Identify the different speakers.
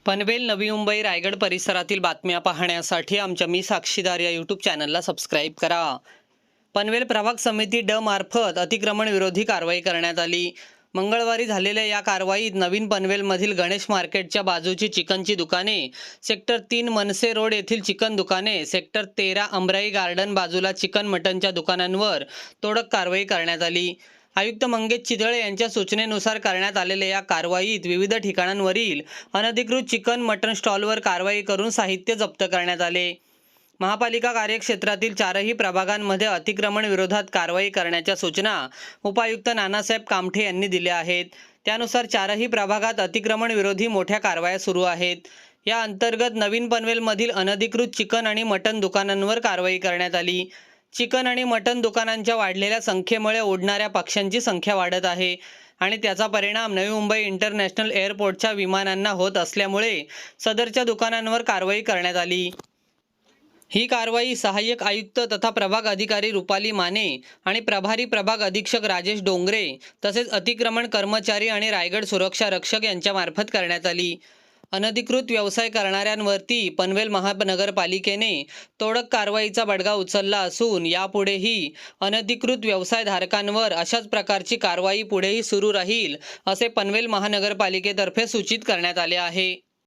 Speaker 1: पनवेल, नवी मुंबई, रायगड परिसरातील बातम्या पाहण्यासाठी आमच्या मी साक्षीदार या यूट्यूब चॅनलला सबस्क्राईब करा। पनवेल प्रभाग समिती ड मार्फत अतिक्रमण विरोधी कारवाई करण्यात आली। मंगळवारी झालेल्या या कारवाईत नवीन पनवेलमधील गणेश मार्केटच्या बाजूची चिकनची दुकाने, सेक्टर 3 मनसे रोड येथील चिकन दुकाने, सेक्टर 13 अमराई गार्डन बाजूला चिकन मटनच्या दुकानांवर तोडक कारवाई करण्यात आली। आयुक्त मंगेश चितळे यांच्या सूचनेनुसार करण्यात आलेल्या या कारवाईत विविध ठिकाणांवरील अनधिकृत चिकन मटन स्टॉलवर कारवाई करून साहित्य जप्त करण्यात आले। महापालिका कार्यक्षेत्रातील 4ही प्रभागांमध्ये अतिक्रमण विरोधात कारवाई करण्याच्या सूचना उपायुक्त नानासाहेब कामठे यांनी दिल्या आहेत। त्यानुसार 4ही प्रभागात अतिक्रमण विरोधी मोठ्या कारवाया सुरू आहेत। या अंतर्गत नवीन पनवेलमधील अनधिकृत चिकन आणि मटन दुकानांवर कारवाई करण्यात आली। चिकन आणि मटन दुकानांच्या वाढलेल्या संख्येमुळे उडणाऱ्या पक्ष्यांची संख्या वाढत आहे आणि त्याचा परिणाम नवी मुंबई इंटरनॅशनल एअरपोर्टच्या विमानांना होत असल्यामुळे सदरच्या दुकानांवर कारवाई करण्यात आली। ही कारवाई सहाय्यक आयुक्त तथा प्रभाग अधिकारी रुपाली माने आणि प्रभारी प्रभाग अधीक्षक राजेश डोंगरे तसेच अतिक्रमण कर्मचारी आणि रायगड सुरक्षा रक्षक यांच्यामार्फत करण्यात आली। अनधिकृत व्यवसाय करणाऱ्यांवरती पनवेल महानगरपालिकेने तोडक कारवाईचा बडगा उचलला असून यापुढेही अनधिकृत व्यवसायधारकांवर अशाच प्रकारची कारवाई पुढेही सुरू राहील असे पनवेल महानगरपालिकेतर्फे सूचित करण्यात आले आहे।